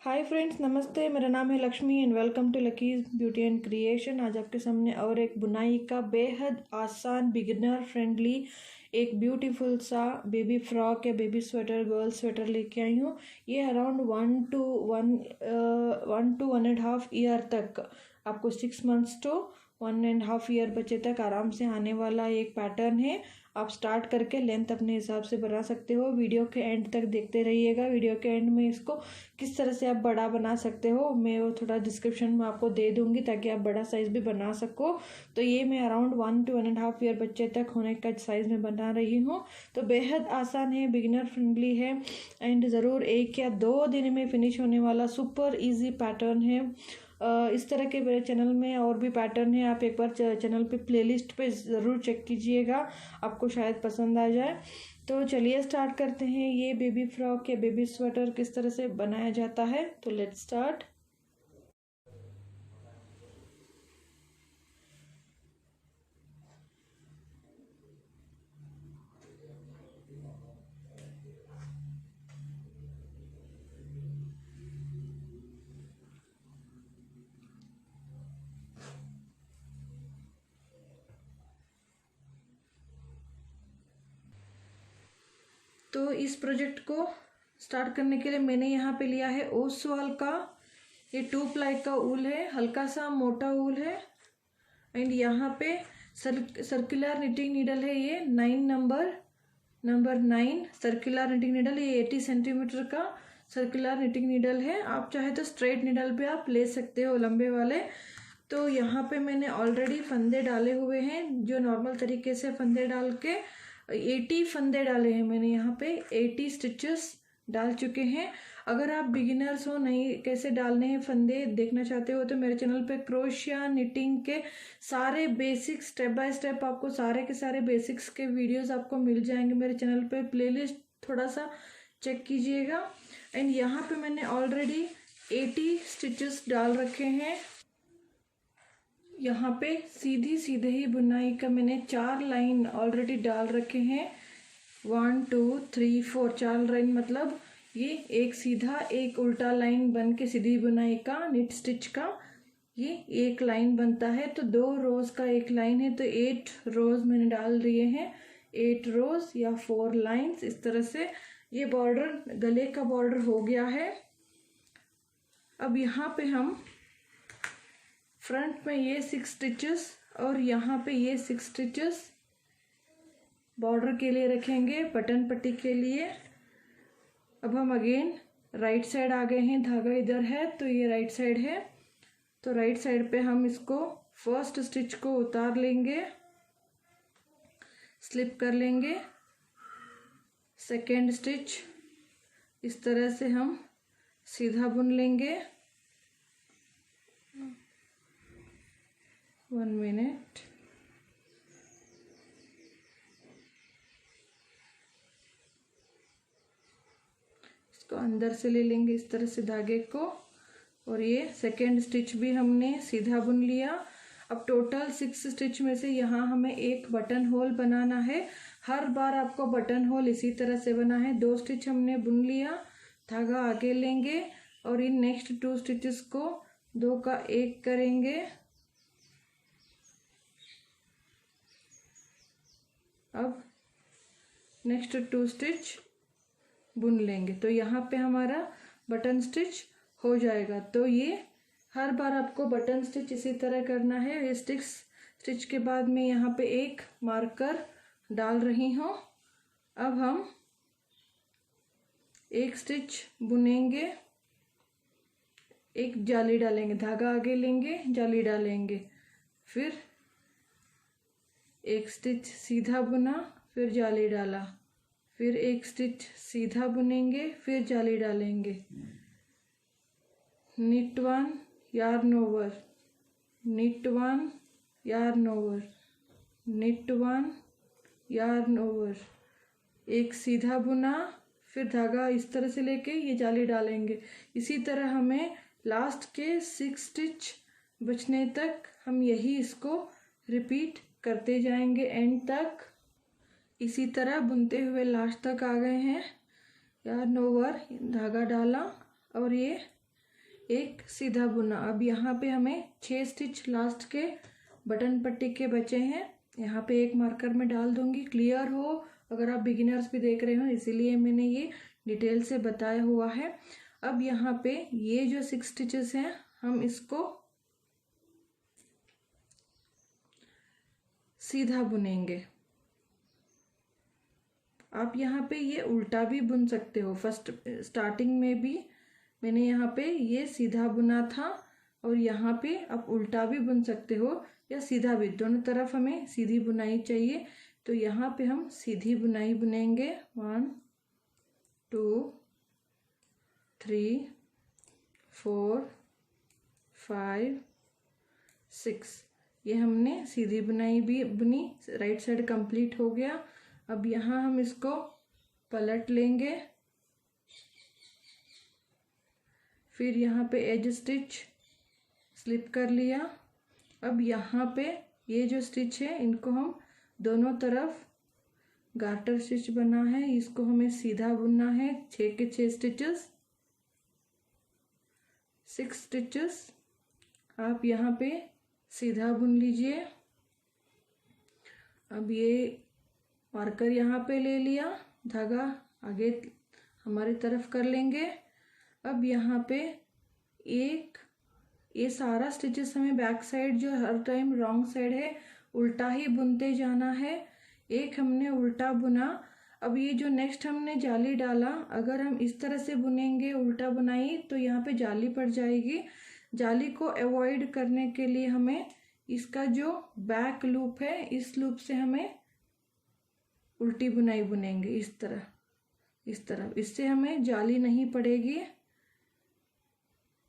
Hi friends, नमस्ते। मेरा नाम है Lakshmi and welcome to Lucky's beauty and creation. आज आपके सामने और एक बुनाई का बेहद आसान बिगिनर फ्रेंडली एक ब्यूटीफुल सा बेबी फ्रॉक या बेबी स्वेटर, गर्ल स्वेटर लेके आई हूँ। ये अराउंड 1 to 1.5 ईयर तक, आपको 6 months to 1.5 ईयर बच्चे तक आराम से आने वाला एक पैटर्न है। आप स्टार्ट करके लेंथ अपने हिसाब से बना सकते हो। वीडियो के एंड तक देखते रहिएगा। वीडियो के एंड में इसको किस तरह से आप बड़ा बना सकते हो मैं वो थोड़ा डिस्क्रिप्शन में आपको दे दूंगी, ताकि आप बड़ा साइज़ भी बना सको। तो ये मैं अराउंड 1 to 1.5 ईयर बच्चे तक होने का साइज़ में बना रही हूँ। तो बेहद आसान है, बिगिनर फ्रेंडली है एंड ज़रूर 1 या 2 दिन में फिनिश होने वाला सुपर ईजी पैटर्न है। इस तरह के मेरे चैनल में और भी पैटर्न है, आप एक बार चैनल पे प्लेलिस्ट पे ज़रूर चेक कीजिएगा, आपको शायद पसंद आ जाए। तो चलिए स्टार्ट करते हैं। ये बेबी फ्रॉक या बेबी स्वेटर किस तरह से बनाया जाता है, तो लेट्स स्टार्ट। तो इस प्रोजेक्ट को स्टार्ट करने के लिए मैंने यहाँ पे लिया है ओसवाल का ये 2 प्लाई का ऊल है, हल्का सा मोटा ऊल है। एंड यहाँ पे सर्कुलर निटिंग नीडल है, ये 9 नंबर 9 सर्कुलर निटिंग नीडल। ये 80 सेंटीमीटर का सर्कुलर निटिंग नीडल है। आप चाहे तो स्ट्रेट नीडल पे आप ले सकते हो, लंबे वाले। तो यहाँ पे मैंने ऑलरेडी फंदे डाले हुए हैं, जो नॉर्मल तरीके से फंदे डाल के 80 फंदे डाले हैं मैंने। यहाँ पे 80 स्टिचेस डाल चुके हैं। अगर आप बिगिनर्स हो, नहीं कैसे डालने हैं फंदे देखना चाहते हो, तो मेरे चैनल पे क्रोशिया निटिंग के सारे बेसिक स्टेप बाय स्टेप आपको सारे के सारे बेसिक्स के वीडियोस आपको मिल जाएंगे मेरे चैनल पे। प्लेलिस्ट थोड़ा सा चेक कीजिएगा। एंड यहाँ पे मैंने ऑलरेडी 80 स्टिचेस डाल रखे हैं। यहाँ पे सीधे ही बुनाई का मैंने 4 लाइन ऑलरेडी डाल रखे हैं। 1 2 3 4 4 लाइन, मतलब ये एक सीधा एक उल्टा लाइन बन के सीधी बुनाई का निट स्टिच का ये एक लाइन बनता है। तो 2 रोज का एक लाइन है, तो 8 रोज मैंने डाल दिए हैं। 8 रोज या 4 लाइन्स, इस तरह से ये बॉर्डर, गले का बॉर्डर हो गया है। अब यहाँ पे हम फ्रंट में ये 6 स्टिचेस और यहाँ पे ये 6 स्टिचेस बॉर्डर के लिए रखेंगे, बटन पट्टी के लिए। अब हम अगेन राइट साइड आ गए हैं, धागा इधर है तो ये राइट साइड है। तो राइट साइड पे हम इसको फर्स्ट स्टिच को उतार लेंगे, स्लिप कर लेंगे। सेकेंड स्टिच इस तरह से हम सीधा बुन लेंगे। 1 मिनट। इसको अंदर से ले लेंगे इस तरह से धागे को, और ये सेकेंड स्टिच भी हमने सीधा बुन लिया। अब टोटल 6 स्टिच में से यहाँ हमें एक बटन होल बनाना है। हर बार आपको बटन होल इसी तरह से बना है। 2 स्टिच हमने बुन लिया, धागा आगे लेंगे और इन नेक्स्ट 2 स्टिचेस को 2 का 1 करेंगे। अब नेक्स्ट 2 स्टिच बुन लेंगे, तो यहाँ पे हमारा बटन स्टिच हो जाएगा। तो ये हर बार आपको बटन स्टिच इसी तरह करना है। ये स्टिच के बाद मैं यहाँ पे एक मार्कर डाल रही हूँ। अब हम एक स्टिच बुनेंगे, एक जाली डालेंगे, धागा आगे लेंगे, जाली डालेंगे, फिर एक स्टिच सीधा बुना, फिर जाली डाला, फिर एक स्टिच सीधा बुनेंगे, फिर जाली डालेंगे। knit 1 yarn over, knit 1 yarn over, knit 1 yarn over, एक सीधा बुना, फिर धागा इस तरह से लेके ये जाली डालेंगे। इसी तरह हमें लास्ट के 6 स्टिच बचने तक हम यही इसको रिपीट करते जाएंगे एंड तक। इसी तरह बुनते हुए लास्ट तक आ गए हैं। यार्न ओवर, धागा डाला और ये एक सीधा बुना। अब यहाँ पे हमें 6 स्टिच लास्ट के बटन पट्टी के बचे हैं, यहाँ पे एक मार्कर में डाल दूंगी। क्लियर हो अगर आप बिगिनर्स भी देख रहे हो, इसीलिए मैंने ये डिटेल से बताया हुआ है। अब यहाँ पे ये जो 6 स्टिचेस हैं हम इसको सीधा बुनेंगे। आप यहाँ पे ये उल्टा भी बुन सकते हो। फर्स्ट स्टार्टिंग में भी मैंने यहाँ पे ये सीधा बुना था और यहाँ पे आप उल्टा भी बुन सकते हो या सीधा भी, दोनों तरफ हमें सीधी बुनाई चाहिए। तो यहाँ पे हम सीधी बुनाई बुनेंगे। 1 2 3 4 5 6, ये हमने सीधी बुनाई भी बुनी, राइट साइड कंप्लीट हो गया। अब यहाँ हम इसको पलट लेंगे, फिर यहाँ पे एज स्टिच स्लिप कर लिया। अब यहाँ पे ये जो स्टिच है इनको हम दोनों तरफ गार्टर स्टिच बना है, इसको हमें सीधा बुनना है। 6 के 6 स्टिचेस, 6 स्टिचेस आप यहाँ पे सीधा बुन लीजिए। अब ये मार्कर यहाँ पे ले लिया, धागा आगे हमारी तरफ कर लेंगे। अब यहाँ पे ये सारा स्टिचेस हमें बैक साइड जो हर टाइम रॉन्ग साइड है उल्टा ही बुनते जाना है। एक हमने उल्टा बुना। अब ये जो नेक्स्ट हमने जाली डाला, अगर हम इस तरह से बुनेंगे उल्टा बुनाई तो यहाँ पे जाली पड़ जाएगी। जाली को अवॉइड करने के लिए हमें इसका जो बैक लूप है इस लूप से हमें उल्टी बुनाई बुनेंगे, इस तरह इससे हमें जाली नहीं पड़ेगी।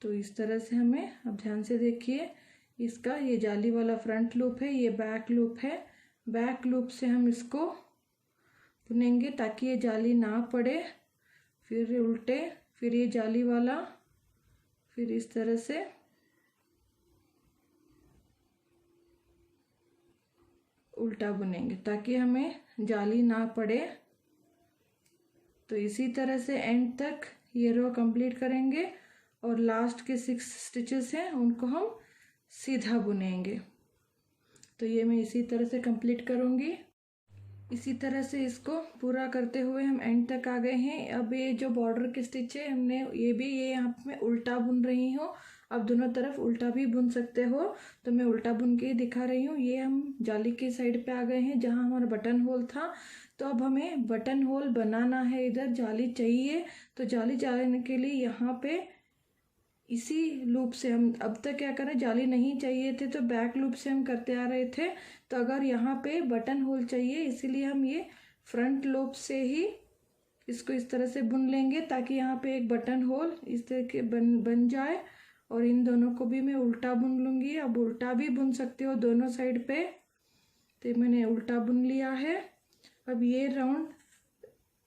तो इस तरह से हमें, अब ध्यान से देखिए, इसका ये जाली वाला फ्रंट लूप है, ये बैक लूप है। बैक लूप से हम इसको बुनेंगे ताकि ये जाली ना पड़े। फिर उल्टे, फिर ये जाली वाला, फिर इस तरह से उल्टा बुनेंगे ताकि हमें जाली ना पड़े। तो इसी तरह से एंड तक ये रो कंप्लीट करेंगे और लास्ट के 6 स्टिचेस हैं उनको हम सीधा बुनेंगे। तो ये मैं इसी तरह से कंप्लीट करूँगी। इसी तरह से इसको पूरा करते हुए हम एंड तक आ गए हैं। अब ये जो बॉर्डर के स्टिच है हमने ये यहाँ पे मैं उल्टा बुन रही हूँ। अब दोनों तरफ उल्टा भी बुन सकते हो, तो मैं उल्टा बुन के दिखा रही हूँ। ये हम जाली के साइड पे आ गए हैं जहाँ हमारा बटन होल था। तो अब हमें बटन होल बनाना है, इधर जाली चाहिए। तो जाली डालने के लिए यहाँ पे इसी लूप से हम अब तक क्या करें, जाली नहीं चाहिए थे तो बैक लूप से हम करते आ रहे थे। तो अगर यहाँ पे बटन होल चाहिए इसीलिए हम ये फ्रंट लूप से ही इसको इस तरह से बुन लेंगे ताकि यहाँ पे एक बटन होल इस तरह के बन जाए। और इन दोनों को भी मैं उल्टा बुन लूँगी। अब उल्टा भी बुन सकते हो दोनों साइड पे। तो मैंने उल्टा बुन लिया है। अब ये राउंड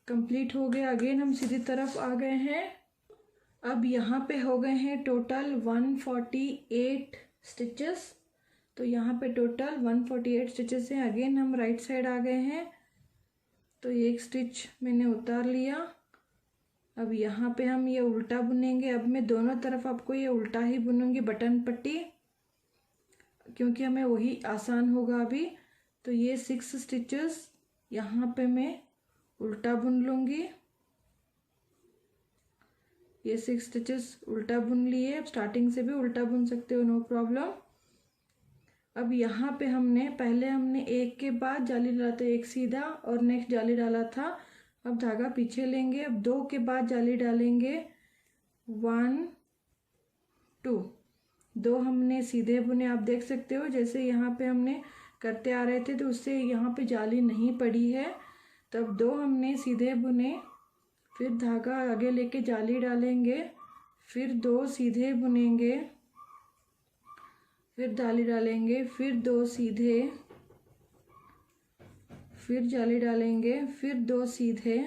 कंप्लीट हो गया। अगेन हम सीधी तरफ आ गए हैं। अब यहाँ पे हो गए हैं टोटल 148 स्टिचेस। तो यहाँ पे टोटल 148 स्टिचेस हैं। अगेन हम राइट साइड आ गए हैं। तो एक स्टिच मैंने उतार लिया। अब यहाँ पे हम ये उल्टा बुनेंगे। अब मैं दोनों तरफ आपको ये उल्टा ही बुनूंगी बटन पट्टी, क्योंकि हमें वही आसान होगा अभी। तो ये 6 स्टिचेस यहाँ पे मैं उल्टा बुन लूँगी। ये 6 स्टिचेस उल्टा बुन लिए। अब स्टार्टिंग से भी उल्टा बुन सकते हो, नो प्रॉब्लम। अब यहाँ पे पहले हमने एक के बाद जाली डाला था, एक सीधा और नेक्स्ट जाली डाला था। अब धागा पीछे लेंगे। अब 2 के बाद जाली डालेंगे, 1 2, 2 हमने सीधे बुने। आप देख सकते हो जैसे यहाँ पे हमने करते आ रहे थे तो उससे यहाँ पे जाली नहीं पड़ी है। तब 2 हमने सीधे बुने, फिर धागा आगे लेके जाली डालेंगे, फिर 2 सीधे बुनेंगे, फिर जाली डालेंगे, फिर 2 सीधे, फिर जाली डालेंगे, फिर 2 सीधे,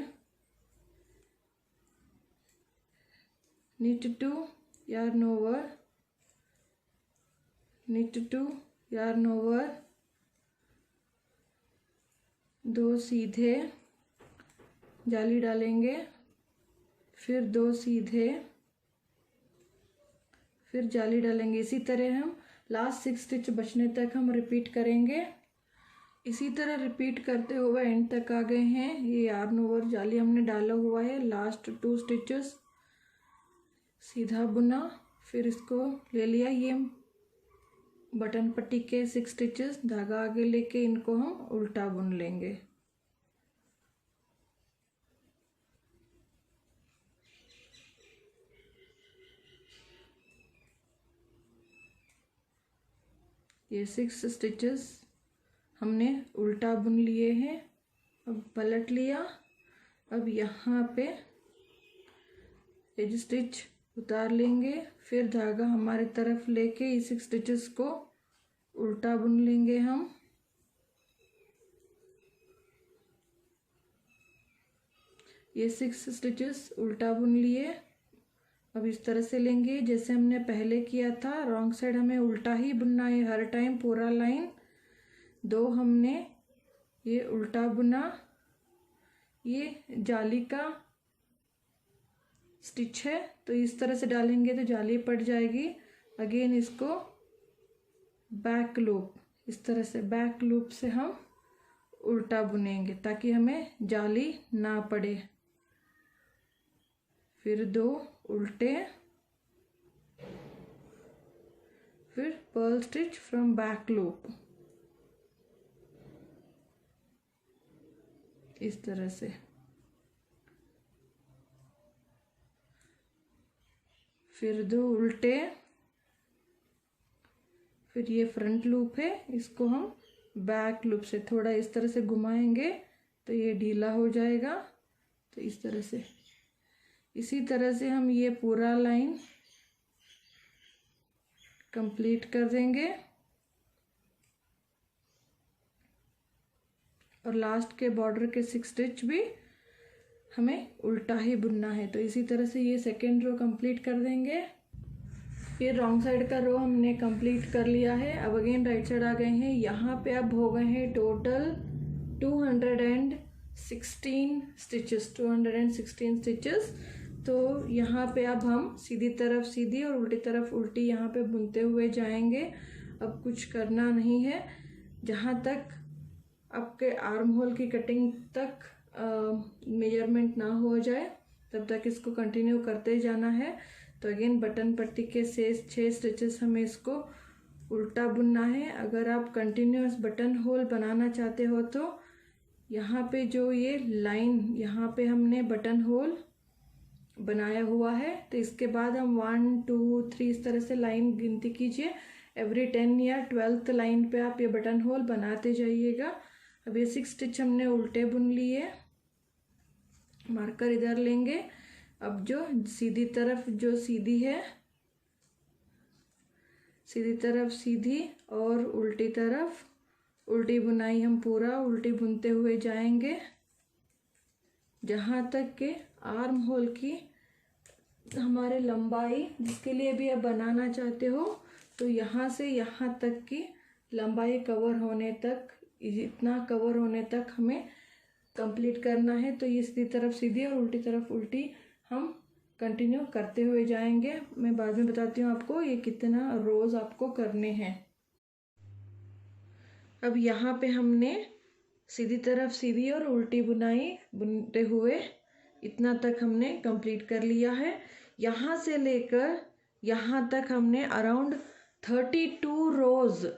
knit 2 yarn over, knit 2 yarn over, 2 सीधे, जाली डालेंगे, फिर 2 सीधे, फिर जाली डालेंगे। इसी तरह हम लास्ट 6 स्टिच बचने तक हम रिपीट करेंगे। इसी तरह रिपीट करते हुए एंड तक आ गए हैं। ये यार्न ओवर जाली हमने डाला हुआ है। लास्ट 2 स्टिचेस सीधा बुना, फिर इसको ले लिया। ये बटन पट्टी के 6 स्टिचेस धागा आगे लेके इनको हम उल्टा बुन लेंगे। ये 6 स्टिचेस हमने उल्टा बुन लिए हैं। अब पलट लिया। अब यहाँ पे एज स्टिच उतार लेंगे, फिर धागा हमारी तरफ लेके इस 6 स्टिचेस को उल्टा बुन लेंगे हम। ये 6 स्टिचेस उल्टा बुन लिए। अब इस तरह से लेंगे जैसे हमने पहले किया था। रॉन्ग साइड हमें उल्टा ही बुनना है हर टाइम, पूरा लाइन। 2 हमने ये उल्टा बुना। ये जाली का स्टिच है तो इस तरह से डालेंगे तो जाली पड़ जाएगी। अगेन इसको बैक लूप, इस तरह से बैक लूप से हम उल्टा बुनेंगे ताकि हमें जाली ना पड़े। फिर 2 उल्टे, फिर Perl stitch from back loop, इस तरह से। फिर 2 उल्टे, फिर ये फ्रंट लूप है, इसको हम बैक लूप से थोड़ा इस तरह से घुमाएंगे तो ये ढीला हो जाएगा। तो इस तरह से, इसी तरह से हम ये पूरा लाइन कंप्लीट कर देंगे। और लास्ट के बॉर्डर के 6 स्टिच भी हमें उल्टा ही बुनना है। तो इसी तरह से ये सेकेंड रो कंप्लीट कर देंगे। ये रॉन्ग साइड का रो हमने कंप्लीट कर लिया है। अब अगेन राइट साइड आ गए हैं। यहाँ पे अब हो गए हैं टोटल 216 स्टिचेस, 216 स्टिचेस। तो यहाँ पे अब हम सीधी तरफ सीधी और उल्टी तरफ उल्टी यहाँ पे बुनते हुए जाएंगे। अब कुछ करना नहीं है। जहाँ तक आपके आर्म होल की कटिंग तक मेजरमेंट ना हो जाए तब तक इसको कंटिन्यू करते जाना है। तो अगेन बटन पट्टी के 6 स्टिचेस हमें इसको उल्टा बुनना है। अगर आप कंटिन्यूअस बटन होल बनाना चाहते हो तो यहाँ पे जो ये लाइन यहाँ पे हमने बटन होल बनाया हुआ है, तो इसके बाद हम 1 2 3 इस तरह से लाइन गिनती कीजिए। एवरी 10 या 12th लाइन पे आप ये बटन होल बनाते जाइएगा। अब ये 6 स्टिच हमने उल्टे बुन लिए। मार्कर इधर लेंगे। अब जो सीधी तरफ जो सीधी है, सीधी तरफ सीधी और उल्टी तरफ उल्टी बुनाई हम पूरा उल्टी बुनते हुए जाएंगे जहाँ तक के आर्म होल की हमारे लंबाई, जिसके लिए भी आप बनाना चाहते हो, तो यहाँ से यहाँ तक की लंबाई कवर होने तक, इतना कवर होने तक हमें कंप्लीट करना है। तो ये सीधी तरफ सीधी और उल्टी तरफ उल्टी हम कंटिन्यू करते हुए जाएंगे। मैं बाद में बताती हूँ आपको ये कितना रोज आपको करने हैं। अब यहाँ पे हमने सीधी तरफ सीधी और उल्टी बुनाई बुनते हुए इतना तक हमने कंप्लीट कर लिया है। यहाँ से लेकर यहाँ तक हमने अराउंड 32 रोज,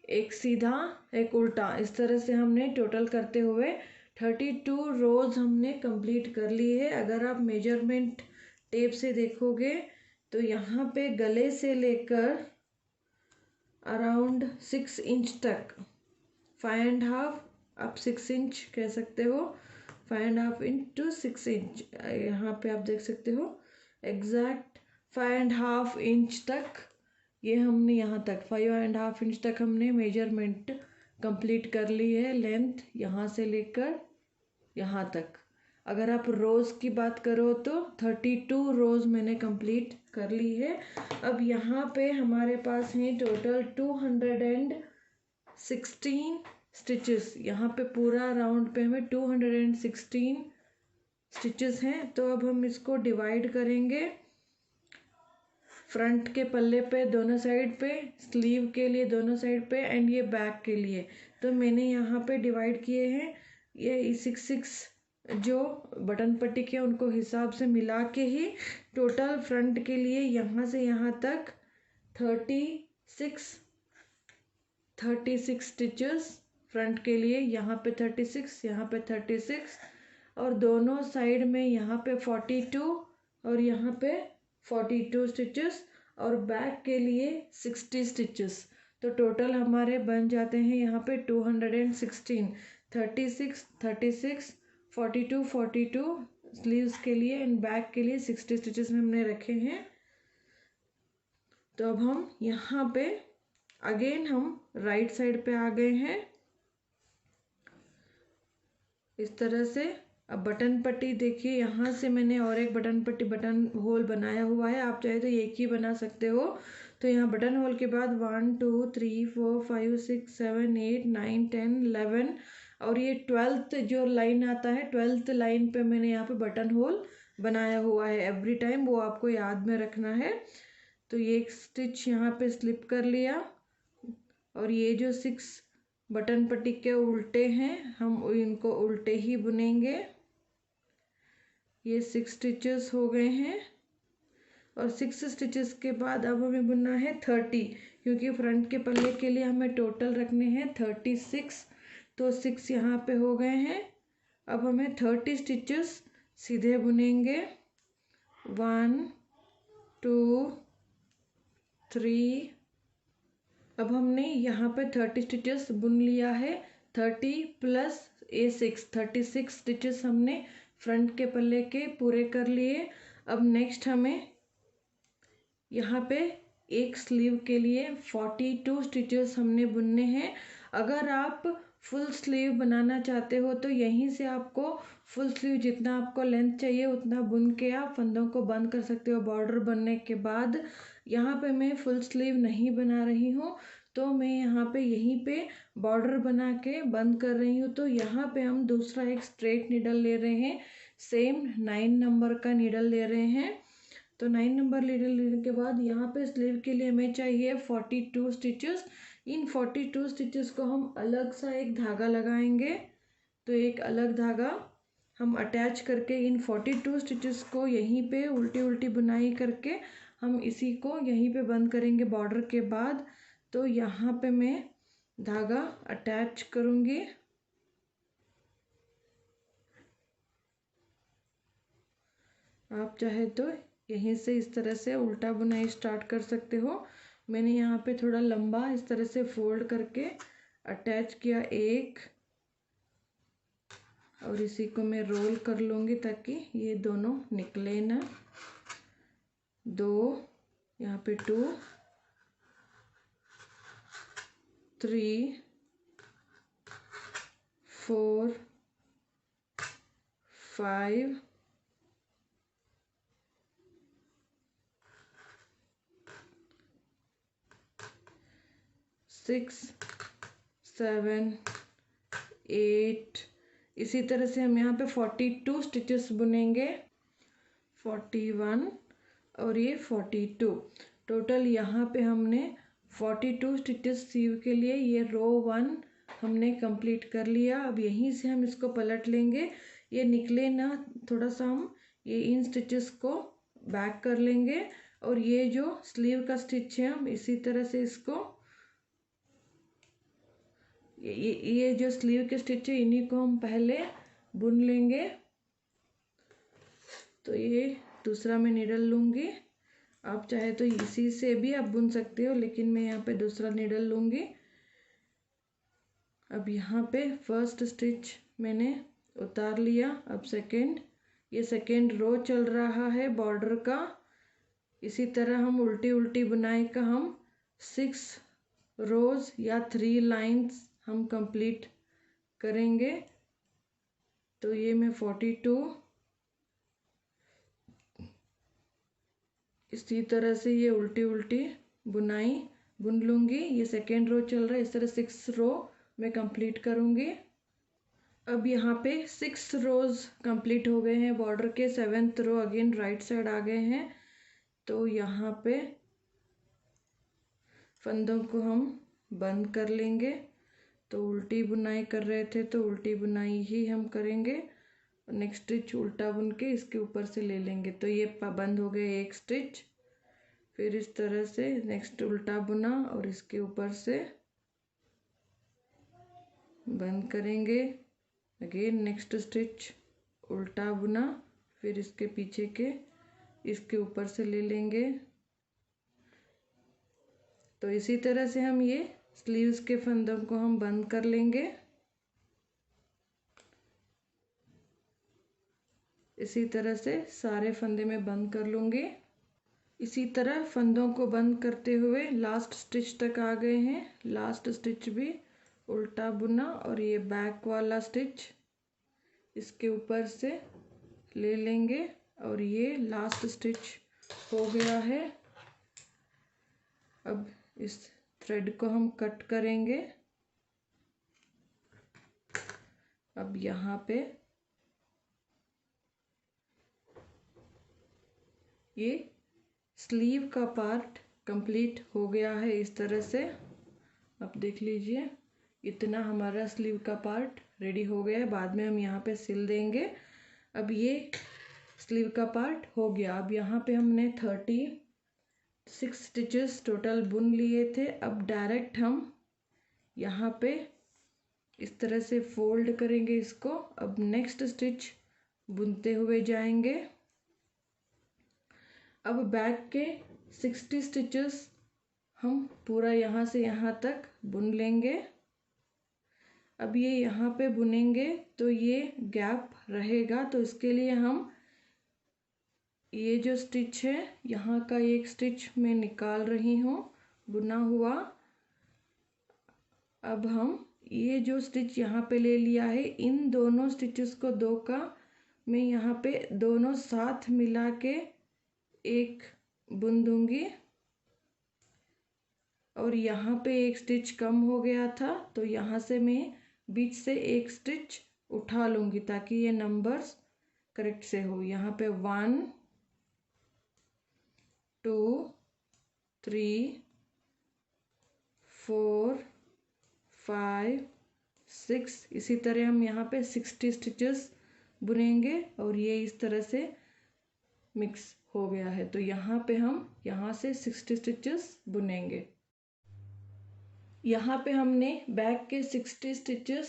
एक सीधा एक उल्टा, इस तरह से हमने टोटल करते हुए 32 रोज हमने कंप्लीट कर ली है। अगर आप मेजरमेंट टेप से देखोगे तो यहाँ पे गले से लेकर अराउंड 6 इंच तक, 5.5 आप 6 इंच कह सकते हो, 5.5 इंच टू 6 इंच, यहाँ पे आप देख सकते हो एग्जैक्ट 5.5 इंच तक ये हमने यहाँ तक 5.5 इंच तक हमने मेजरमेंट कंप्लीट कर ली है। लेंथ यहाँ से लेकर यहाँ तक। अगर आप रोज़ की बात करो तो 32 रोज़ मैंने कंप्लीट कर ली है। अब यहाँ पे हमारे पास हैं टोटल 216 स्टिचेस। यहाँ पे पूरा राउंड पे हमें 216 स्टिचेस हैं। तो अब हम इसको डिवाइड करेंगे फ्रंट के पल्ले पे दोनों साइड पे, स्लीव के लिए दोनों साइड पे, एंड ये बैक के लिए। तो मैंने यहाँ पे डिवाइड किए हैं ये 6 जो बटन पट्टी के उनको हिसाब से मिला के ही टोटल फ्रंट के लिए यहाँ से यहाँ तक 36 स्टिचेस फ्रंट के लिए। यहाँ पे 36, यहाँ पे 36, और दोनों साइड में यहाँ पे 42 और यहाँ पे 42 स्टिचेस, और बैक के लिए 60 स्टिचेस। तो टोटल हमारे बन जाते हैं यहाँ पे 216, 36, 36, 42, 42 स्लीव्स के लिए, एंड बैक के लिए 60 स्टिचेस में हमने रखे हैं। तो अब हम यहाँ पे अगेन हम राइट साइड पे आ गए हैं इस तरह से। अब बटन पट्टी देखिए, यहाँ से मैंने और एक बटन पट्टी बटन होल बनाया हुआ है, आप चाहे तो एक ही बना सकते हो। तो यहाँ बटन होल के बाद 1 2 3 4 5 6 7 8 9 10 11, और ये 12th जो लाइन आता है, 12th लाइन पे मैंने यहाँ पे बटन होल बनाया हुआ है। एवरी टाइम वो आपको याद में रखना है। तो ये एक स्टिच यहाँ पे स्लिप कर लिया, और ये जो 6 बटन पट्टी के उल्टे हैं हम इनको उल्टे ही बुनेंगे। ये 6 स्टिचेस हो गए हैं, और 6 स्टिचेस के बाद अब हमें बुनना है 30, क्योंकि फ्रंट के पल्ले के लिए हमें टोटल रखने हैं 36। तो 6 यहाँ पे हो गए हैं। अब हमें 30 स्टिचेस सीधे बुनेंगे। 1 2 3। अब हमने यहाँ पे 30 स्टिचेस बुन लिया है। 30 प्लस ये 6, 36 स्टिचेस हमने फ्रंट के पल्ले के पूरे कर लिए। अब नेक्स्ट हमें यहाँ पे एक स्लीव के लिए 42 स्टिचेस हमने बुनने हैं। अगर आप फुल स्लीव बनाना चाहते हो तो यहीं से आपको फुल स्लीव जितना आपको लेंथ चाहिए उतना बुन के आप फंदों को बंद कर सकते हो बॉर्डर बनने के बाद। यहाँ पे मैं फुल स्लीव नहीं बना रही हूँ, तो मैं यहाँ पे यहीं पे बॉर्डर बना के बंद कर रही हूँ। तो यहाँ पे हम दूसरा एक स्ट्रेट नीडल ले रहे हैं, सेम 9 नंबर का नीडल ले रहे हैं। तो 9 नंबर नीडल लेने के बाद यहाँ पे स्लीव के लिए हमें चाहिए 42 स्टिचेस। इन 42 स्टिचेस को हम अलग सा एक धागा लगाएंगे। तो एक अलग धागा हम अटैच करके इन 42 स्टिचेस को यहीं पे उल्टी उल्टी बुनाई करके हम इसी को यहीं पे बंद करेंगे बॉर्डर के बाद। तो यहाँ पे मैं धागा अटैच करूँगी। आप चाहे तो यहीं से इस तरह से उल्टा बुनाई स्टार्ट कर सकते हो। मैंने यहाँ पे थोड़ा लंबा इस तरह से फोल्ड करके अटैच किया एक, और इसी को मैं रोल कर लूँगी ताकि ये दोनों निकले ना। 2, यहाँ पे 2 3 4 5 6 7 8। इसी तरह से हम यहाँ पे 42 स्टिचेस बुनेंगे। 41 और ये 42। टोटल यहाँ पे हमने 42 स्टिचेस सीव के लिए ये रो 1 हमने कंप्लीट कर लिया। अब यहीं से हम इसको पलट लेंगे, ये निकले ना थोड़ा सा, हम ये इन स्टिचेस को बैक कर लेंगे। और ये जो स्लीव का स्टिच है हम इसी तरह से इसको ये जो स्लीव के स्टिच है इन्हीं को हम पहले बुन लेंगे। तो ये दूसरा मैं नीडल लूँगी, आप चाहे तो इसी से भी आप बुन सकते हो, लेकिन मैं यहाँ पे दूसरा नीडल लूँगी। अब यहाँ पे फर्स्ट स्टिच मैंने उतार लिया। अब सेकंड, ये सेकंड रो चल रहा है बॉर्डर का। इसी तरह हम उल्टी उल्टी बुनाई का हम 6 रोज या 3 लाइंस हम कंप्लीट करेंगे। तो ये मैं 42 इसी तरह से ये उल्टी उल्टी बुनाई बुन लूँगी। ये सेकेंड रो चल रहा है, इस तरह 6 रो मैं कंप्लीट करूँगी। अब यहाँ पे 6 रोज कंप्लीट हो गए हैं बॉर्डर के। 7th row again right side आ गए हैं। तो यहाँ पे फंदों को हम बंद कर लेंगे। तो उल्टी बुनाई कर रहे थे तो उल्टी बुनाई ही हम करेंगे। नेक्स्ट स्टिच उल्टा बुन के इसके ऊपर से ले लेंगे। तो ये बंद हो गया एक स्टिच। फिर इस तरह से नेक्स्ट उल्टा बुना और इसके ऊपर से बंद करेंगे। अगेन नेक्स्ट स्टिच उल्टा बुना, फिर इसके पीछे के इसके ऊपर से ले लेंगे। तो इसी तरह से हम ये स्लीव्स के फंदों को हम बंद कर लेंगे। इसी तरह से सारे फंदे में बंद कर लूँगी। इसी तरह फंदों को बंद करते हुए लास्ट स्टिच तक आ गए हैं। लास्ट स्टिच भी उल्टा बुना और ये बैक वाला स्टिच इसके ऊपर से ले लेंगे और ये लास्ट स्टिच हो गया है। अब इस थ्रेड को हम कट करेंगे। अब यहाँ पे ये स्लीव का पार्ट कंप्लीट हो गया है इस तरह से। अब देख लीजिए इतना हमारा स्लीव का पार्ट रेडी हो गया है। बाद में हम यहाँ पे सिल देंगे। अब ये स्लीव का पार्ट हो गया। अब यहाँ पे हमने 36 स्टिचेस टोटल बुन लिए थे। अब डायरेक्ट हम यहाँ पे इस तरह से फोल्ड करेंगे इसको। अब नेक्स्ट स्टिच बुनते हुए जाएंगे। अब बैक के 60 स्टिचेस हम पूरा यहाँ से यहाँ तक बुन लेंगे। अब ये यहाँ पे बुनेंगे तो ये गैप रहेगा, तो इसके लिए हम ये जो स्टिच है यहाँ का एक स्टिच मैं निकाल रही हूँ बुना हुआ। अब हम ये जो स्टिच यहाँ पे ले लिया है इन दोनों स्टिचेस को दो का मैं यहाँ पे दोनों साथ मिला के एक बुन दूंगी। और यहाँ पे एक स्टिच कम हो गया था तो यहाँ से मैं बीच से एक स्टिच उठा लूँगी ताकि ये नंबर्स करेक्ट से हो। यहाँ पे 1 2 3 4 5 6 इसी तरह हम यहाँ पे 60 स्टिचेस बुनेंगे और ये इस तरह से मिक्स हो गया है। तो यहाँ पे हम यहाँ से 60 स्टिचेस बुनेंगे। यहाँ पे हमने बैक के 60 स्टिचेस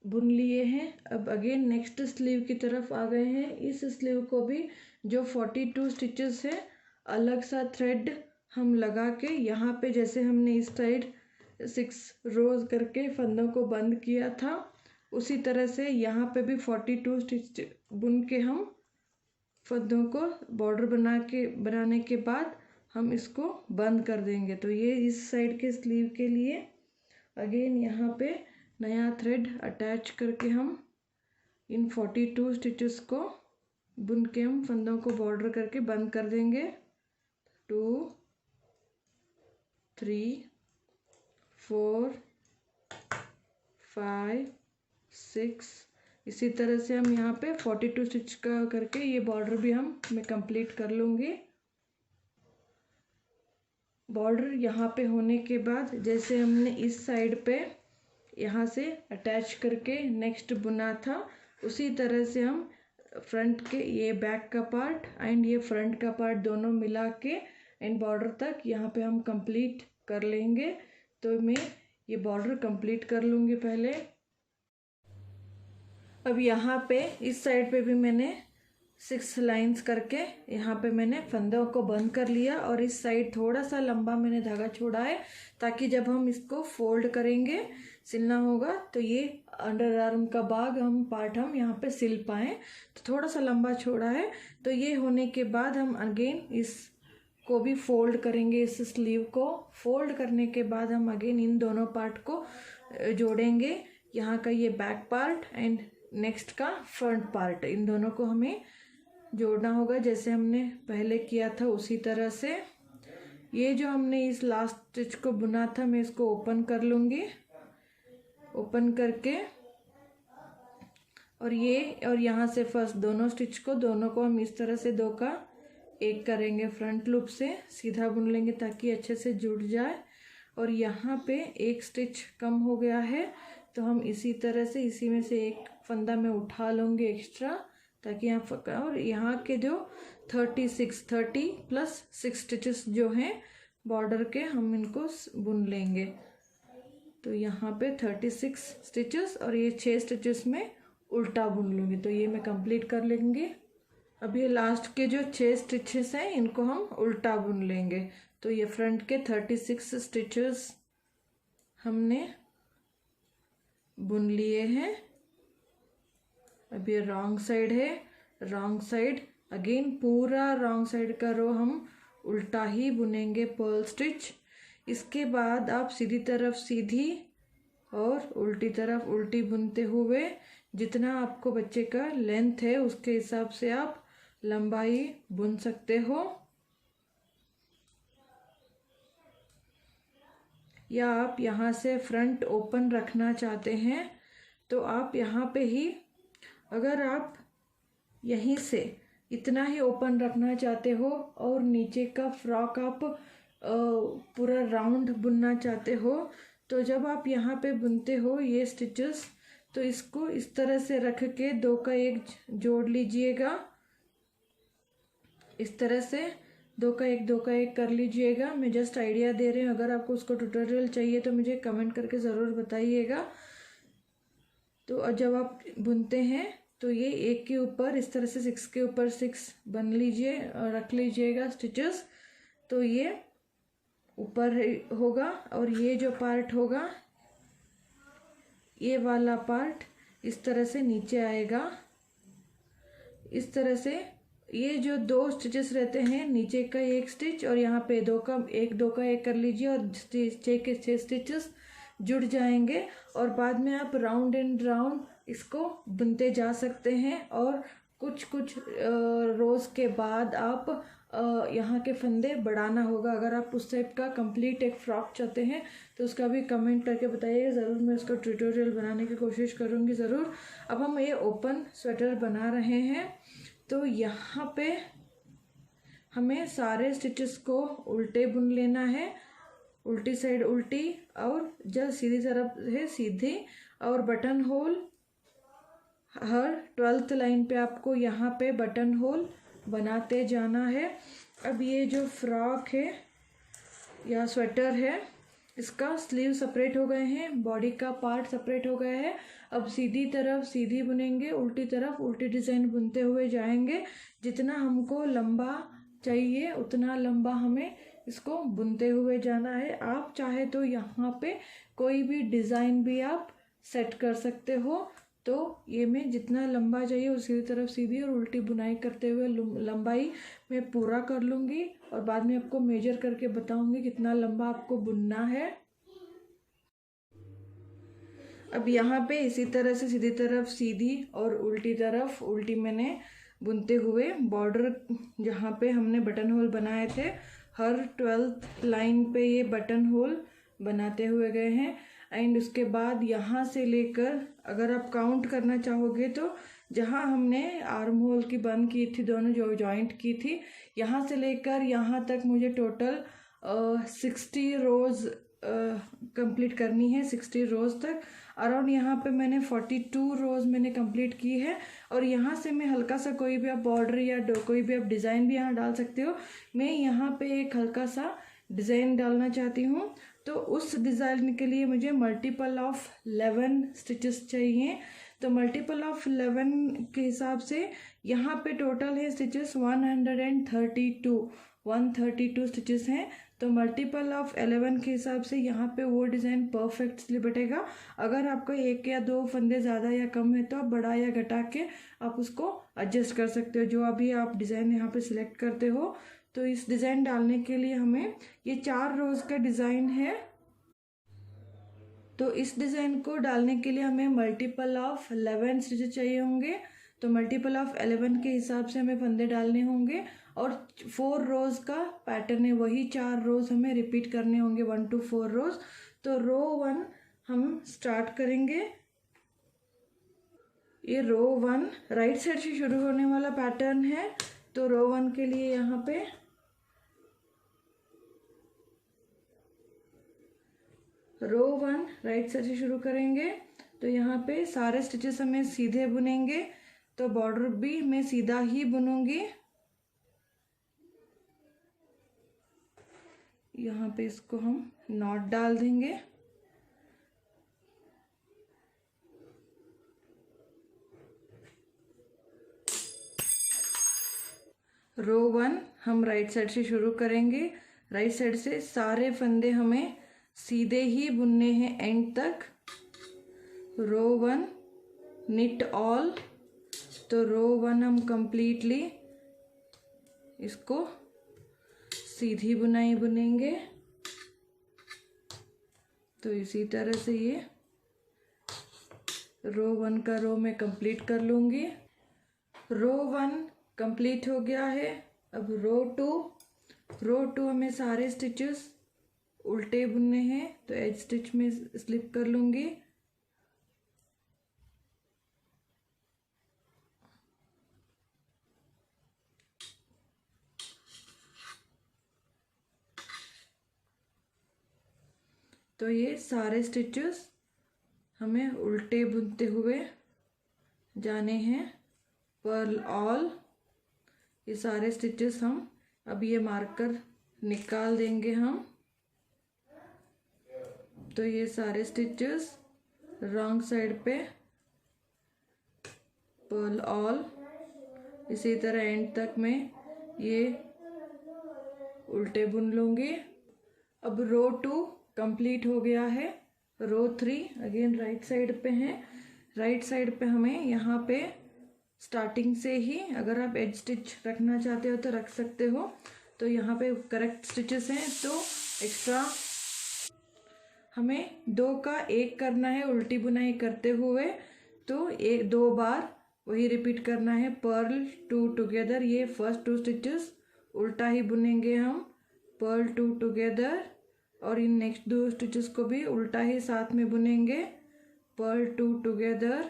बुन लिए हैं। अब अगेन नेक्स्ट स्लीव की तरफ आ गए हैं। इस स्लीव को भी जो 42 स्टिचेस है अलग सा थ्रेड हम लगा के यहाँ पे जैसे हमने इस साइड 6 रोज करके फंदों को बंद किया था उसी तरह से यहाँ पे भी 42 स्टिच बुन के हम फंदों को बॉर्डर बनाने के बाद हम इसको बंद कर देंगे। तो ये इस साइड के स्लीव के लिए अगेन यहाँ पे नया थ्रेड अटैच करके हम इन 42 स्टिचेस को बुन के हम फंदों को बॉर्डर करके बंद कर देंगे। 2 3 4 5 6 इसी तरह से हम यहाँ पे 42 स्टिच का करके ये बॉर्डर भी मैं कंप्लीट कर लूँगी। बॉर्डर यहाँ पे होने के बाद जैसे हमने इस साइड पे यहाँ से अटैच करके नेक्स्ट बुना था उसी तरह से हम फ्रंट के ये बैक का पार्ट एंड ये फ्रंट का पार्ट दोनों मिला के एंड बॉर्डर तक यहाँ पे हम कंप्लीट कर लेंगे। तो मैं ये बॉर्डर कंप्लीट कर लूँगी पहले। अब यहाँ पे इस साइड पे भी मैंने 6 लाइंस करके यहाँ पे मैंने फंदों को बंद कर लिया और इस साइड थोड़ा सा लंबा मैंने धागा छोड़ा है ताकि जब हम इसको फोल्ड करेंगे सिलना होगा तो ये अंडर आर्म का पार्ट हम यहाँ पे सिल पाएँ। तो थोड़ा सा लंबा छोड़ा है। तो ये होने के बाद हम अगेन इसको भी फोल्ड करेंगे। इस स्लीव को फोल्ड करने के बाद हम अगेन इन दोनों पार्ट को जोड़ेंगे। यहाँ का ये बैक पार्ट एंड नेक्स्ट का फ्रंट पार्ट इन दोनों को हमें जोड़ना होगा जैसे हमने पहले किया था उसी तरह से। ये जो हमने इस लास्ट स्टिच को बुना था मैं इसको ओपन कर लूँगी। ओपन करके और यहाँ से फर्स्ट दोनों को हम इस तरह से दो का एक करेंगे फ्रंट लूप से, सीधा बुन लेंगे ताकि अच्छे से जुड़ जाए। और यहाँ पे एक स्टिच कम हो गया है तो हम इसी तरह से इसी में से एक फंदा में उठा लूँगी एक्स्ट्रा, ताकि यहाँ और यहाँ के जो 30 प्लस 6 स्टिचेस जो हैं बॉर्डर के, हम इनको बुन लेंगे। तो यहाँ पे 36 स्टिचेस और ये 6 स्टिचेस में उल्टा बुन लूँगी। तो ये मैं कंप्लीट कर लेंगे। अब ये लास्ट के जो 6 स्टिचेस हैं इनको हम उल्टा बुन लेंगे। तो ये फ्रंट के 36 स्टिचेस हमने बुन लिए हैं। अब ये रॉन्ग साइड है, रॉन्ग साइड अगेन पूरा रॉन्ग साइड का रो हम उल्टा ही बुनेंगे पर्ल स्टिच। इसके बाद आप सीधी तरफ सीधी और उल्टी तरफ उल्टी बुनते हुए जितना आपको बच्चे का लेंथ है उसके हिसाब से आप लंबाई बुन सकते हो, या आप यहाँ से फ्रंट ओपन रखना चाहते हैं तो आप यहाँ पे ही, अगर आप यहीं से इतना ही ओपन रखना चाहते हो और नीचे का फ्रॉक आप पूरा राउंड बुनना चाहते हो, तो जब आप यहाँ पे बुनते हो ये स्टिचेस, तो इसको इस तरह से रख के 2 का 1 जोड़ लीजिएगा। इस तरह से 2 का 1 कर लीजिएगा। मैं जस्ट आइडिया दे रही हूँ, अगर आपको उसको ट्यूटोरियल चाहिए तो मुझे कमेंट करके ज़रूर बताइएगा। तो जब आप बुनते हैं तो ये 1 के ऊपर इस तरह से 6 के ऊपर 6 बन लीजिए और रख लीजिएगा स्टिचेस। तो ये ऊपर होगा और ये जो पार्ट होगा, ये वाला पार्ट इस तरह से नीचे आएगा। इस तरह से ये जो 2 स्टिचेस रहते हैं, नीचे का 1 स्टिच और यहाँ पे 2 का 1 कर लीजिए और 6 के 6 स्टिचेस जुड़ जाएंगे। और बाद में आप राउंड एंड राउंड इसको बुनते जा सकते हैं। और कुछ रोज के बाद आप यहाँ के फंदे बढ़ाना होगा। अगर आप उस टाइप का कंप्लीट एक फ्रॉक चाहते हैं तो उसका भी कमेंट करके बताइएगा, ज़रूर मैं उसका ट्यूटोरियल बनाने की कोशिश करूँगी ज़रूर। अब हम ये ओपन स्वेटर बना रहे हैं। तो यहाँ पे हमें सारे स्टिचेस को उल्टे बुन लेना है, उल्टी साइड उल्टी, और जब सीधी तरफ है सीधी, और बटन होल हर 12th लाइन पे आपको यहाँ पे बटन होल बनाते जाना है। अब ये जो फ्रॉक है या स्वेटर है, इसका स्लीव सेपरेट हो गए हैं, बॉडी का पार्ट सेपरेट हो गया है। अब सीधी तरफ सीधी बुनेंगे, उल्टी तरफ उल्टी डिज़ाइन बुनते हुए जाएंगे। जितना हमको लंबा चाहिए उतना लंबा हमें इसको बुनते हुए जाना है। आप चाहे तो यहाँ पे कोई भी डिज़ाइन भी आप सेट कर सकते हो। तो ये मैं जितना लंबा चाहिए उसी तरफ सीधी और उल्टी बुनाई करते हुए लंबाई मैं पूरा कर लूँगी और बाद में आपको मेजर करके बताऊँगी कितना लंबा आपको बुनना है। अब यहाँ पे इसी तरह से सीधी तरफ सीधी और उल्टी तरफ उल्टी मैंने बुनते हुए बॉर्डर जहाँ पे हमने बटन होल बनाए थे, हर 12th लाइन पे ये बटन होल बनाते हुए गए हैं। एंड उसके बाद यहाँ से लेकर अगर आप काउंट करना चाहोगे तो जहाँ हमने आर्म होल की बंद की थी, दोनों जो जॉइंट की थी, यहाँ से लेकर यहाँ तक मुझे टोटल 60 रोज़ कंप्लीट करनी है। 60 रोज़ तक अराउंड यहाँ पे मैंने 42 रोज़ मैंने कंप्लीट की है। और यहाँ से मैं हल्का सा कोई भी आप बॉर्डर या कोई भी आप डिज़ाइन भी यहाँ डाल सकते हो। मैं यहाँ पे एक हल्का सा डिज़ाइन डालना चाहती हूँ, तो उस डिज़ाइन के लिए मुझे मल्टीपल ऑफ 11 स्टिचेस चाहिए। तो मल्टीपल ऑफ 11 के हिसाब से यहाँ पे टोटल है स्टिचेस 132 स्टिचेस हैं। तो मल्टीपल ऑफ 11 के हिसाब से यहाँ पे वो डिज़ाइन परफेक्टली बैठेगा। अगर आपका 1 या 2 फंदे ज़्यादा या कम है तो आप बढ़ा या घटा के आप उसको एडजस्ट कर सकते हो, जो अभी आप डिज़ाइन यहाँ पे सिलेक्ट करते हो। तो इस डिज़ाइन डालने के लिए हमें ये 4 रोज़ का डिज़ाइन है। तो इस डिज़ाइन को डालने के लिए हमें मल्टीपल ऑफ 11 स्टिचेस चाहिए होंगे। तो मल्टीपल ऑफ 11 के हिसाब से हमें फंदे डालने होंगे। और 4 रोज़ का पैटर्न है, वही 4 रोज़ हमें रिपीट करने होंगे, 1 to 4 रोज़। तो रो 1 हम स्टार्ट करेंगे। ये रो 1 राइट साइड से शुरू होने वाला पैटर्न है। तो रो 1 के लिए यहाँ पे रो 1 राइट साइड से शुरू करेंगे। तो यहाँ पे सारे स्टिचेस हमें सीधे बुनेंगे, तो बॉर्डर भी मैं सीधा ही बुनूंगी। यहाँ पे इसको हम नॉट डाल देंगे। रो 1 हम राइट साइड से शुरू करेंगे। राइट साइड से सारे फंदे हमें सीधे ही बुनने हैं एंड तक। रो 1 निट ऑल। तो रो 1 हम कंप्लीटली इसको सीधी बुनाई बुनेंगे। तो इसी तरह से ये रो 1 का रो मैं कंप्लीट कर लूँगी। रो 1 कंप्लीट हो गया है। अब रो 2 हमें सारे स्टिचेस उल्टे बुनने हैं, तो एज स्टिच में स्लिप कर लूँगी। तो ये सारे स्टिचेस हमें उल्टे बुनते हुए जाने हैं। पर्ल ऑल, ये सारे स्टिचेस हम अब ये मार्कर निकाल देंगे हम। तो ये सारे स्टिचेस रॉन्ग साइड पे पर्ल ऑल, इसी तरह एंड तक मैं ये उल्टे बुन लूँगी। अब रो 2 कंप्लीट हो गया है। रो 3 अगेन राइट साइड पे है। राइट साइड पे हमें यहाँ पे स्टार्टिंग से ही, अगर आप एज स्टिच रखना चाहते हो तो रख सकते हो। तो यहाँ पे करेक्ट स्टिचेस हैं, तो एक्स्ट्रा हमें 2 का 1 करना है उल्टी बुनाई करते हुए। तो 2 बार वही रिपीट करना है। पर्ल 2 टुगेदर, ये फर्स्ट 2 स्टिचेस उल्टा ही बुनेंगे हम। पर्ल 2 टुगेदर, और इन नेक्स्ट 2 स्टिचेस को भी उल्टा ही साथ में बुनेंगे। पर्ल 2 टुगेदर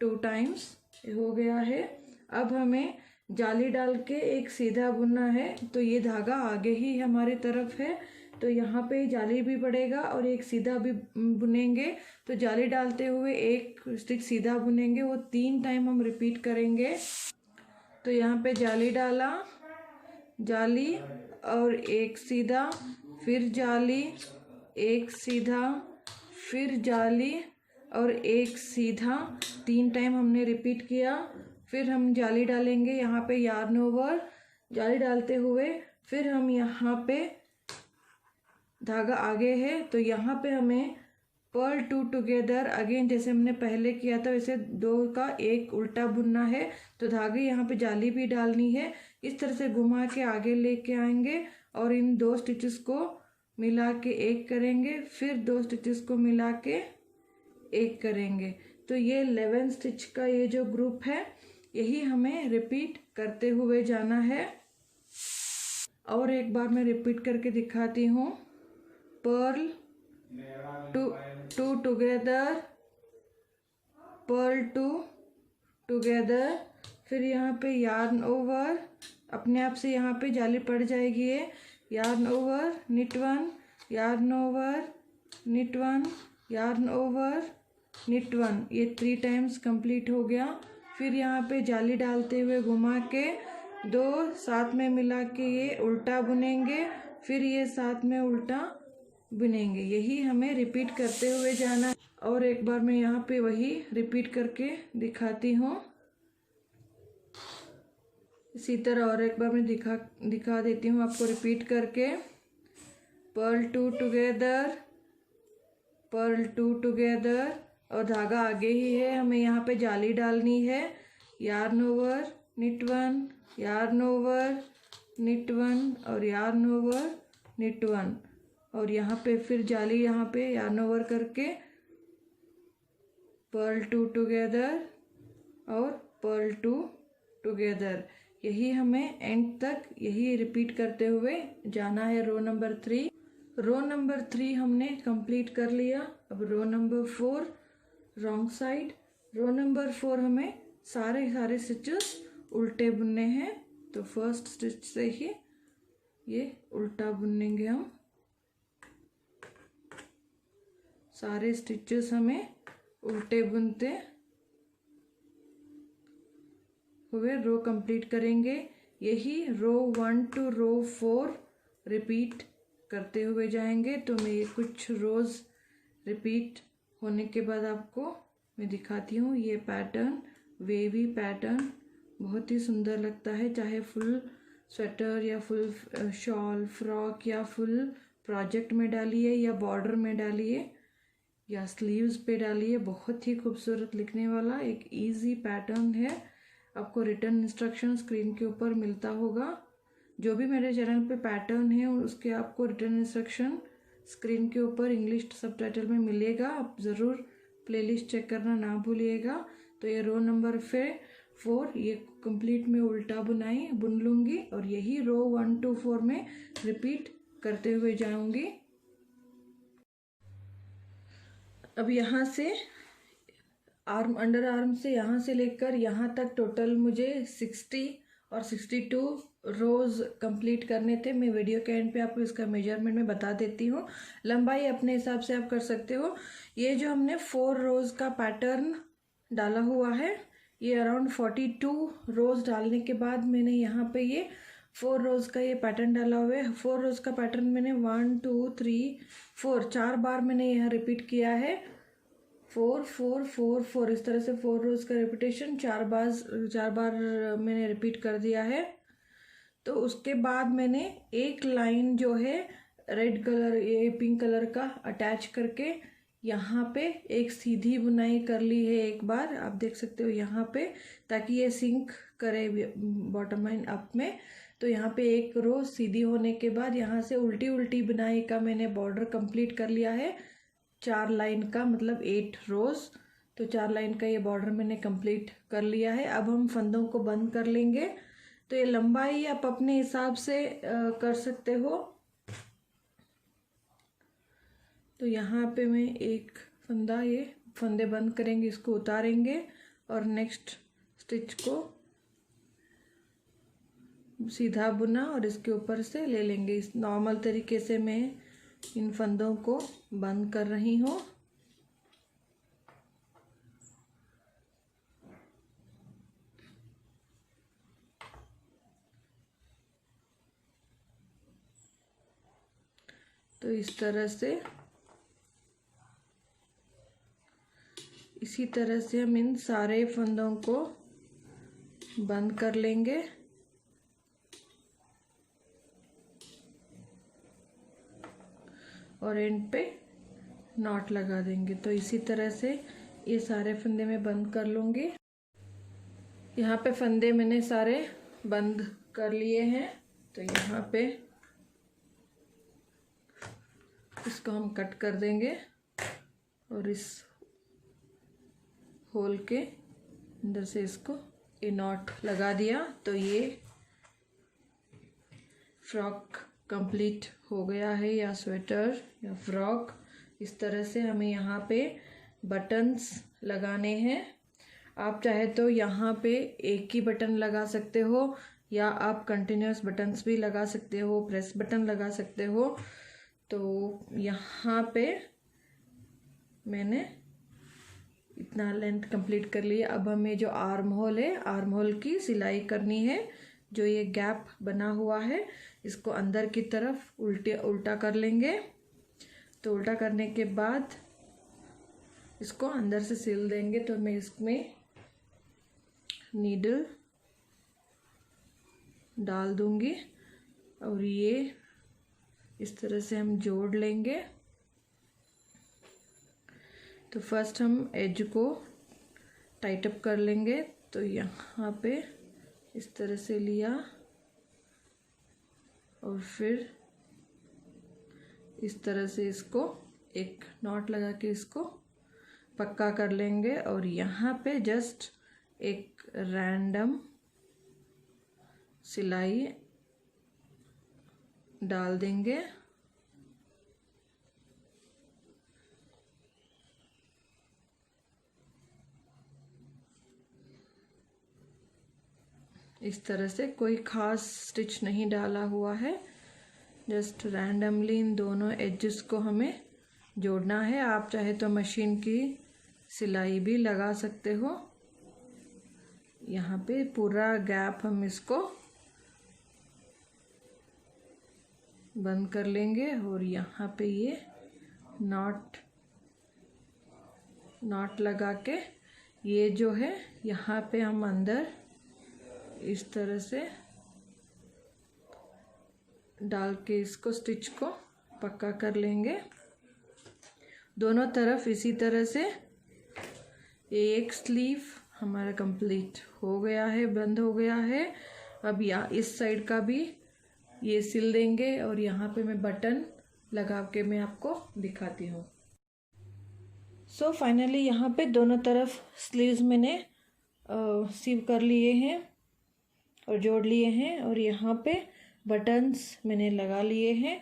2 टाइम्स हो गया है। अब हमें जाली डाल के एक सीधा बुनना है। तो ये धागा आगे ही हमारी तरफ है, तो यहाँ पे जाली भी पड़ेगा और एक सीधा भी बुनेंगे। तो जाली डालते हुए एक स्टिच सीधा बुनेंगे, वो 3 टाइम हम रिपीट करेंगे। तो यहाँ पे जाली डाला, जाली और एक सीधा, फिर जाली, एक सीधा, फिर जाली और एक सीधा, 3 टाइम हमने रिपीट किया। फिर हम जाली डालेंगे यहाँ पे यार्न ओवर, जाली डालते हुए फिर हम यहाँ पे धागा आगे है, तो यहाँ पे हमें पर्ल 2 टुगेदर अगेन जैसे हमने पहले किया था वैसे 2 का 1 उल्टा बुनना है। तो धागे यहाँ पे जाली भी डालनी है। इस तरह से घुमा के आगे लेके आएंगे और इन 2 स्टिचेस को मिला के 1 करेंगे, फिर 2 स्टिचेस को मिला के 1 करेंगे। तो ये 11 स्टिच का ये जो ग्रुप है, यही हमें रिपीट करते हुए जाना है। और एक बार मैं रिपीट करके दिखाती हूँ। पर्ल 2 टुगेदर, पर्ल 2 टुगेदर, फिर यहाँ पे यार्न ओवर, अपने आप से यहाँ पे जाली पड़ जाएगी ये, yarn over, knit 1, yarn over, knit 1, yarn over, knit 1, ये 3 टाइम्स कंप्लीट हो गया। फिर यहाँ पे जाली डालते हुए घुमा के 2 साथ में मिला के ये उल्टा बुनेंगे, फिर ये साथ में उल्टा बुनेंगे। यही हमें रिपीट करते हुए जाना है। और एक बार मैं यहाँ पे वही रिपीट करके दिखाती हूँ। इसी तरह और एक बार मैं दिखा देती हूँ आपको रिपीट करके। पर्ल 2 टुगेदर, पर्ल 2 टुगेदर, और धागा आगे ही है, हमें यहाँ पे जाली डालनी है। Yarn over, knit 1, yarn over, knit 1 और यार्न ओवर, निट 1, और यहाँ पे फिर जाली यहाँ पे यार्न ओवर करके पर्ल 2 टुगेदर और पर्ल 2 टुगेदर। यही हमें एंड तक यही रिपीट करते हुए जाना है। रो नंबर 3, रो नंबर 3 हमने कंप्लीट कर लिया। अब row number 4 wrong side. Row number 4 हमें सारे स्टिचेस उल्टे बुनने हैं, तो फर्स्ट स्टिच से ही ये उल्टा बुनेंगे हम। सारे स्टिचेस हमें उल्टे बुनते हुए रो कंप्लीट करेंगे। यही रो 1 to रो 4 रिपीट करते हुए जाएंगे। तो मैं ये कुछ रोज रिपीट होने के बाद आपको मैं दिखाती हूँ। ये पैटर्न, वेवी पैटर्न, बहुत ही सुंदर लगता है, चाहे फुल स्वेटर या फुल शॉल, फ्रॉक या फुल प्रोजेक्ट में डालिए या बॉर्डर में डालिए या स्लीव्स पे डालिए, बहुत ही खूबसूरत लिखने वाला एक इजी पैटर्न है। आपको रिटर्न इंस्ट्रक्शन स्क्रीन के ऊपर मिलता होगा। जो भी मेरे चैनल पे पैटर्न है उसके आपको रिटर्न इंस्ट्रक्शन स्क्रीन के ऊपर इंग्लिश सबटाइटल में मिलेगा। आप ज़रूर प्लेलिस्ट चेक करना ना भूलिएगा। तो ये रो नंबर 4 ये कंप्लीट में उल्टा बुन लूँगी और यही रो 1 to 4 में रिपीट करते हुए जाऊँगी। अब यहाँ से आर्म, अंडर आर्म से यहाँ से लेकर यहाँ तक टोटल मुझे 60 और 62 रोज़ कंप्लीट करने थे। मैं वीडियो के एंड पे आपको इसका मेजरमेंट में बता देती हूँ। लंबाई अपने हिसाब से आप कर सकते हो। ये जो हमने 4 रोज़ का पैटर्न डाला हुआ है, ये अराउंड 42 रोज़ डालने के बाद मैंने यहाँ पे ये 4 रोज़ का ये पैटर्न डाला हुआ है। 4 रोज़ का पैटर्न मैंने 1 2 3 4 4 बार मैंने यहाँ रिपीट किया है। 4 4 4 4 इस तरह से 4 रोज़ का रिपीटेशन 4 बार मैंने रिपीट कर दिया है। तो उसके बाद मैंने एक लाइन जो है रेड कलर, ये पिंक कलर का अटैच करके यहाँ पे एक सीधी बुनाई कर ली है एक बार, आप देख सकते हो यहाँ पे, ताकि ये सिंक करे बॉटम लाइन अप में। तो यहाँ पे एक रो सीधी होने के बाद यहाँ से उल्टी उल्टी बुनाई का मैंने बॉर्डर कंप्लीट कर लिया है 4 लाइन का, मतलब 8 रोज़। तो 4 लाइन का ये बॉर्डर मैंने कंप्लीट कर लिया है। अब हम फंदों को बंद कर लेंगे। तो ये लंबाई आप अपने हिसाब से कर सकते हो। तो यहाँ पे मैं एक फंदा, ये फंदे बंद करेंगे, इसको उतारेंगे और नेक्स्ट स्टिच को सीधा बुना और इसके ऊपर से ले लेंगे। इस नॉर्मल तरीके से मैं इन फंदों को बंद कर रही हूँ। तो इस तरह से, इसी तरह से हम इन सारे फंदों को बंद कर लेंगे। और एंड पे नॉट लगा देंगे। तो इसी तरह से ये सारे फंदे मैं बंद कर लूँगी। यहाँ पे फंदे मैंने सारे बंद कर लिए हैं। तो यहाँ पे इसको हम कट कर देंगे और इस होल के अंदर से इसको ये नॉट लगा दिया। तो ये फ्रॉक कंप्लीट हो गया है, या स्वेटर या फ्रॉक। इस तरह से हमें यहाँ पे बटन्स लगाने हैं। आप चाहे तो यहाँ पे एक ही बटन लगा सकते हो, या आप कंटिन्यूस बटन्स भी लगा सकते हो, प्रेस बटन लगा सकते हो। तो यहाँ पे मैंने इतना लेंथ कंप्लीट कर लिया। अब हमें जो आर्म होल है, आर्म होल की सिलाई करनी है। जो ये गैप बना हुआ है इसको अंदर की तरफ उल्टा कर लेंगे। तो उल्टा करने के बाद इसको अंदर से सिल देंगे। तो मैं इसमें नीडल डाल दूंगी और ये इस तरह से हम जोड़ लेंगे। तो फर्स्ट हम एज को टाइट अप कर लेंगे। तो यहाँ पे इस तरह से लिया और फिर इस तरह से इसको एक नॉट लगा के इसको पक्का कर लेंगे। और यहाँ पे जस्ट एक रैंडम सिलाई डाल देंगे। इस तरह से कोई खास स्टिच नहीं डाला हुआ है, जस्ट रैंडमली इन दोनों एजेस को हमें जोड़ना है। आप चाहे तो मशीन की सिलाई भी लगा सकते हो। यहाँ पे पूरा गैप हम इसको बंद कर लेंगे और यहाँ पे ये नॉट लगा के ये जो है यहाँ पे हम अंदर इस तरह से डाल के इसको स्टिच को पक्का कर लेंगे। दोनों तरफ इसी तरह से एक स्लीव हमारा कंप्लीट हो गया है, बंद हो गया है। अब यहाँ इस साइड का भी ये सिल देंगे और यहाँ पे मैं बटन लगा के मैं आपको दिखाती हूँ। सो फाइनली यहाँ पे दोनों तरफ स्लीव्स मैंने सीव कर लिए हैं और जोड़ लिए हैं और यहाँ पे बटन्स मैंने लगा लिए हैं।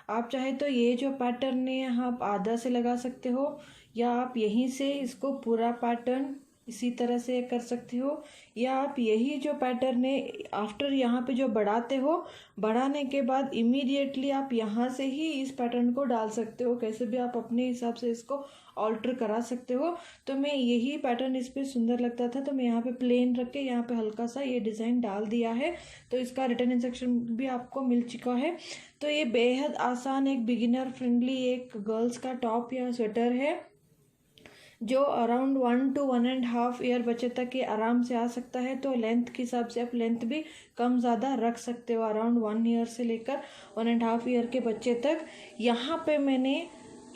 आप चाहे तो ये जो पैटर्न है यहाँ आप आधा से लगा सकते हो, या आप यहीं से इसको पूरा पैटर्न इसी तरह से कर सकते हो, या आप यही जो पैटर्न है आफ्टर यहाँ पे जो बढ़ाते हो, बढ़ाने के बाद इमीडिएटली आप यहाँ से ही इस पैटर्न को डाल सकते हो। कैसे भी आप अपने हिसाब से इसको ऑल्टर करा सकते हो। तो मैं यही पैटर्न इस पर सुंदर लगता था तो मैं यहाँ पे प्लेन रख के यहाँ पे हल्का सा ये डिज़ाइन डाल दिया है। तो इसका रिटर्न इंस्ट्रक्शन भी आपको मिल चुका है। तो ये बेहद आसान एक बिगिनर फ्रेंडली एक गर्ल्स का टॉप या स्वेटर है जो अराउंड 1 to 1.5 ईयर बच्चे तक ये आराम से आ सकता है। तो लेंथ के हिसाब से आप लेंथ भी कम ज़्यादा रख सकते हो, अराउंड 1 ईयर से लेकर 1.5 ईयर के बच्चे तक। यहाँ पे मैंने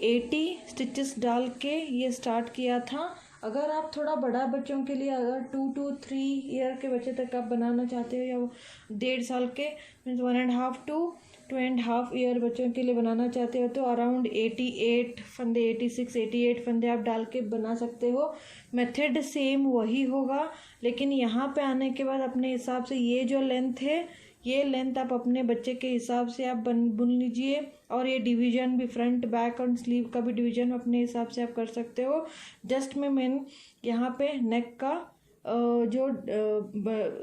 80 स्टिचेस डाल के ये स्टार्ट किया था। अगर आप थोड़ा बड़ा बच्चों के लिए अगर 2 to 3 ईयर के बच्चे तक आप बनाना चाहते हो या 1.5 साल के मीन्स 1.5 to 2.5 ईयर बच्चों के लिए बनाना चाहते हो तो अराउंड 88 फंदे 86 88 फंदे आप डाल के बना सकते हो। मेथड सेम वही होगा, लेकिन यहाँ पे आने के बाद अपने हिसाब से ये जो लेंथ है ये लेंथ आप अपने बच्चे के हिसाब से आप बुन लीजिए। और ये डिवीज़न भी फ्रंट बैक और स्लीव का भी डिवीज़न अपने हिसाब से आप कर सकते हो। जस्ट मैं यहाँ पे नेक का जो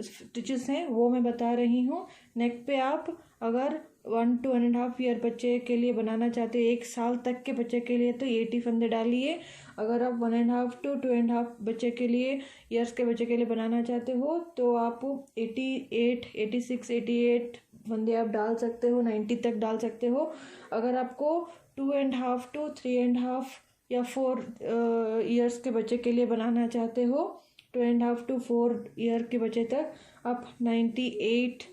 स्टिचेस हैं वो मैं बता रही हूँ। नेक पे आप अगर 1 to 1.5 ईयर बच्चे के लिए बनाना चाहते हो, 1 साल तक के बच्चे के लिए, तो 80 फंदे डालिए। अगर आप 1.5 to 2.5 बच्चे के लिए ईयर्स के बच्चे के लिए बनाना चाहते हो तो आप 88 86 88 फंदे आप डाल सकते हो, 90 तक डाल सकते हो। अगर आपको 2.5 to 3.5 या 4 ईयर्स के बच्चे के लिए बनाना चाहते हो, 2.5 to 4 ईयर के बच्चे तक आप 98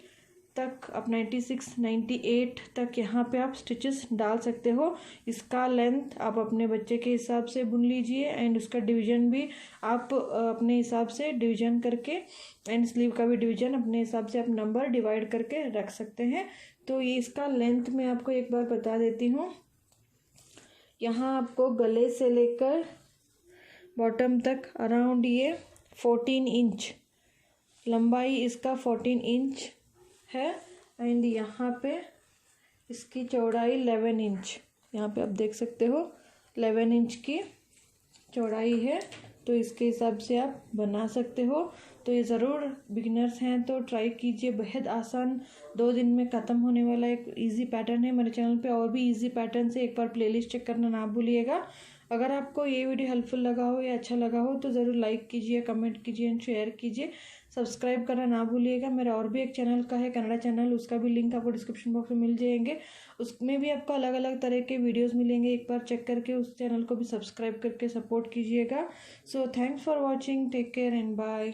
तक, आप 96 98 तक यहाँ पे आप स्टिचेस डाल सकते हो। इसका लेंथ आप अपने बच्चे के हिसाब से बुन लीजिए एंड उसका डिवीज़न भी आप अपने हिसाब से डिवीज़न करके एंड स्लीव का भी डिवीज़न अपने हिसाब से आप नंबर डिवाइड करके रख सकते हैं। तो ये इसका लेंथ मैं आपको एक बार बता देती हूँ। यहाँ आपको गले से लेकर बॉटम तक अराउंड ये 14 इंच लंबाई इसका 14 इंच है एंड यहाँ पे इसकी चौड़ाई 11 इंच, यहाँ पे आप देख सकते हो 11 इंच की चौड़ाई है। तो इसके हिसाब से आप बना सकते हो। तो ये ज़रूर बिगिनर्स हैं तो ट्राई कीजिए, बेहद आसान 2 दिन में ख़त्म होने वाला एक इजी पैटर्न है। मेरे चैनल पे और भी इजी पैटर्न से एक बार प्लेलिस्ट चेक करना ना भूलिएगा। अगर आपको ये वीडियो हेल्पफुल लगा हो या अच्छा लगा हो तो ज़रूर लाइक कीजिए, कमेंट कीजिए एंड शेयर कीजिए। सब्सक्राइब करना ना भूलिएगा। मेरा और भी एक चैनल का है कन्नड़ा चैनल, उसका भी लिंक आपको डिस्क्रिप्शन बॉक्स में मिल जाएंगे। उसमें भी आपको अलग अलग तरह के वीडियोस मिलेंगे। एक बार चेक करके उस चैनल को भी सब्सक्राइब करके सपोर्ट कीजिएगा। So thanks for watching, take care and bye.